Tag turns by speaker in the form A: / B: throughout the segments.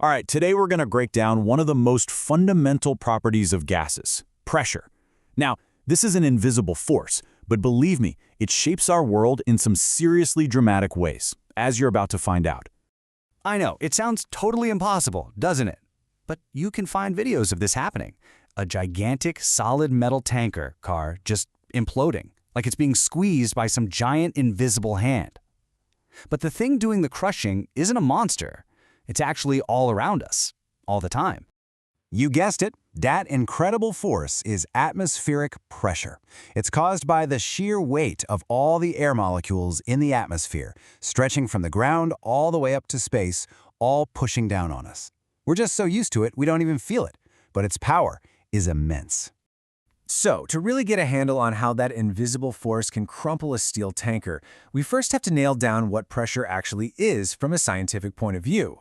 A: All right, today we're going to break down one of the most fundamental properties of gases, pressure. Now, this is an invisible force, but believe me, it shapes our world in some seriously dramatic ways, as you're about to find out.
B: I know, it sounds totally impossible, doesn't it? But you can find videos of this happening. A gigantic solid metal tanker car just imploding, like it's being squeezed by some giant invisible hand. But the thing doing the crushing isn't a monster. It's actually all around us, all the time.
C: You guessed it, that incredible force is atmospheric pressure. It's caused by the sheer weight of all the air molecules in the atmosphere, stretching from the ground all the way up to space, all pushing down on us. We're just so used to it, we don't even feel it, but its power is immense.
D: So, to really get a handle on how that invisible force can crumple a steel tanker, we first have to nail down what pressure actually is from a scientific point of view.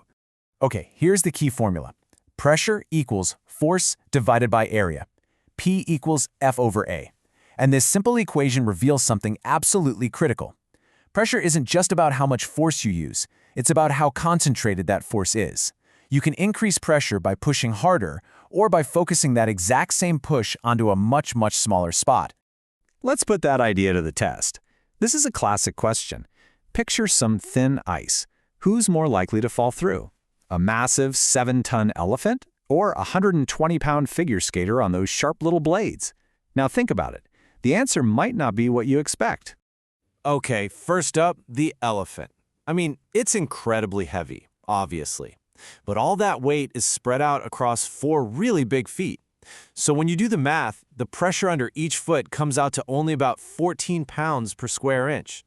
D: Okay, here's the key formula. Pressure equals force divided by area. P equals F over A. And this simple equation reveals something absolutely critical. Pressure isn't just about how much force you use, it's about how concentrated that force is. You can increase pressure by pushing harder or by focusing that exact same push onto a much smaller spot.
A: Let's put that idea to the test. This is a classic question. Picture some thin ice. Who's more likely to fall through? A massive 7-ton elephant or a 120-pound figure skater on those sharp little blades? Now think about it. The answer might not be what you expect.
E: Okay, first up, the elephant. I mean, it's incredibly heavy, obviously. But all that weight is spread out across 4 really big feet. So when you do the math, the pressure under each foot comes out to only about 14 pounds per square inch.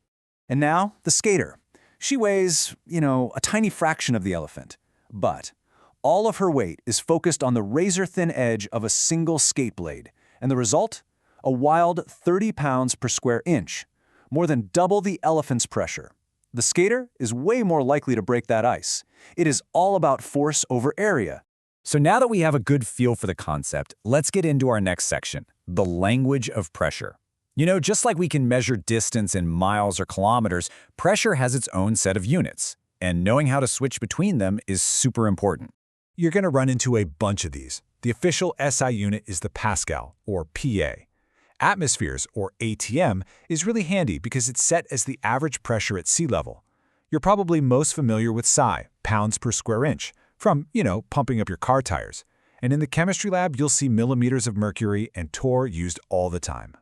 C: And now, the skater. She weighs, a tiny fraction of the elephant. But all of her weight is focused on the razor-thin edge of a single skate blade. And the result? A wild 30 pounds per square inch, more than double the elephant's pressure. The skater is way more likely to break that ice. It is all about force over area.
F: So now that we have a good feel for the concept, let's get into our next section, the language of pressure. Just like we can measure distance in miles or kilometers, pressure has its own set of units, and knowing how to switch between them is super important.
G: You're going to run into a bunch of these. The official SI unit is the Pascal, or PA. Atmospheres, or ATM, is really handy because it's set as the average pressure at sea level. You're probably most familiar with SI, pounds per square inch, from, pumping up your car tires. And in the chemistry lab, you'll see millimeters of mercury and torr used all the time.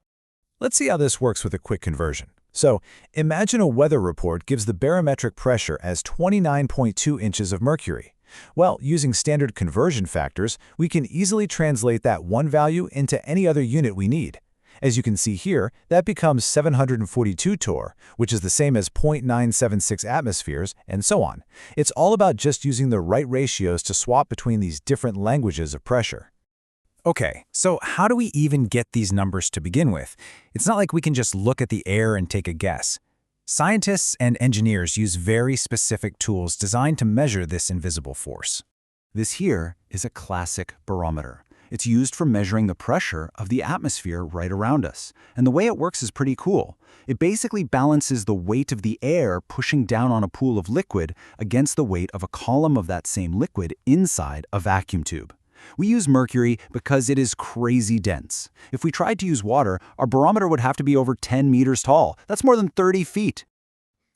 G: Let's see how this works with a quick conversion. So, imagine a weather report gives the barometric pressure as 29.2 inches of mercury. Well, using standard conversion factors, we can easily translate that one value into any other unit we need. As you can see here, that becomes 742 torr, which is the same as 0.976 atmospheres, and so on. It's all about just using the right ratios to swap between these different languages of pressure.
F: Okay, so how do we even get these numbers to begin with? It's not like we can just look at the air and take a guess. Scientists and engineers use very specific tools designed to measure this invisible force.
C: This here is a classic barometer. It's used for measuring the pressure of the atmosphere right around us. And the way it works is pretty cool. It basically balances the weight of the air pushing down on a pool of liquid against the weight of a column of that same liquid inside a vacuum tube. We use mercury because it is crazy dense. If we tried to use water, our barometer would have to be over 10 meters tall. That's more than 30 feet.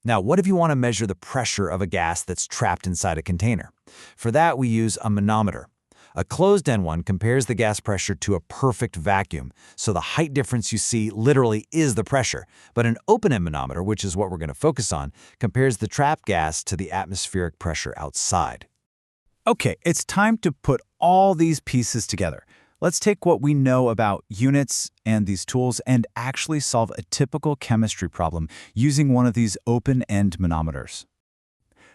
F: Now, what if you want to measure the pressure of a gas that's trapped inside a container? For that, we use a manometer. A closed-end one compares the gas pressure to a perfect vacuum, so the height difference you see literally is the pressure. But an open-end manometer, which is what we're going to focus on, compares the trapped gas to the atmospheric pressure outside.
C: Okay, it's time to put all these pieces together. Let's take what we know about units and these tools and actually solve a typical chemistry problem using one of these open-end manometers.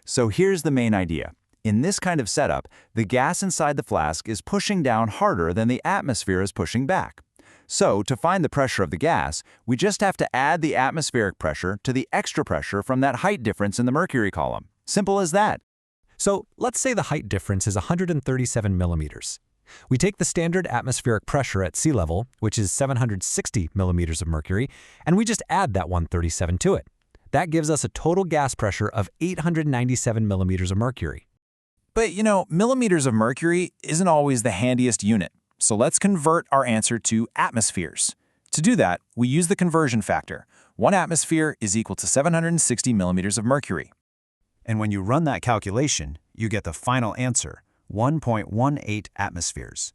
C: So here's the main idea. In this kind of setup, the gas inside the flask is pushing down harder than the atmosphere is pushing back. So, to find the pressure of the gas, we just have to add the atmospheric pressure to the extra pressure from that height difference in the mercury column. Simple as that.
H: So, let's say the height difference is 137 millimeters. We take the standard atmospheric pressure at sea level, which is 760 millimeters of mercury, and we just add that 137 to it. That gives us a total gas pressure of 897 millimeters of mercury.
D: But, millimeters of mercury isn't always the handiest unit, so let's convert our answer to atmospheres. To do that, we use the conversion factor. 1 atmosphere is equal to 760 millimeters of mercury.
B: And when you run that calculation, you get the final answer, 1.18 atmospheres.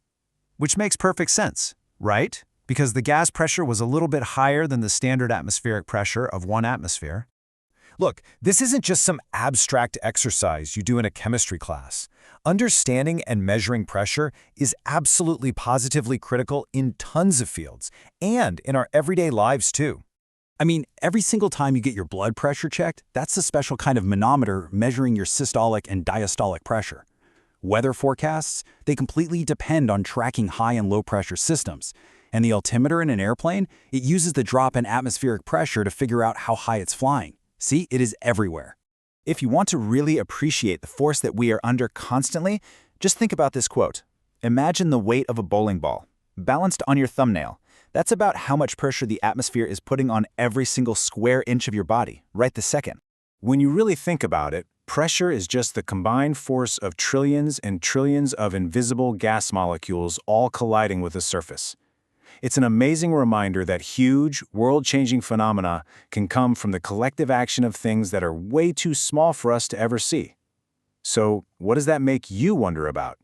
B: Which makes perfect sense, right? Because the gas pressure was a little bit higher than the standard atmospheric pressure of 1 atmosphere.
G: Look, this isn't just some abstract exercise you do in a chemistry class. Understanding and measuring pressure is absolutely positively critical in tons of fields, and in our everyday lives too.
B: I mean, every single time you get your blood pressure checked, that's a special kind of manometer measuring your systolic and diastolic pressure. Weather forecasts, they completely depend on tracking high and low pressure systems. And the altimeter in an airplane, it uses the drop in atmospheric pressure to figure out how high it's flying. See, it is everywhere.
C: If you want to really appreciate the force that we are under constantly, just think about this quote. Imagine the weight of a bowling ball, balanced on your thumbnail. That's about how much pressure the atmosphere is putting on every single square inch of your body, right this second.
D: When you really think about it, pressure is just the combined force of trillions and trillions of invisible gas molecules all colliding with the surface. It's an amazing reminder that huge, world-changing phenomena can come from the collective action of things that are way too small for us to ever see. So, what does that make you wonder about?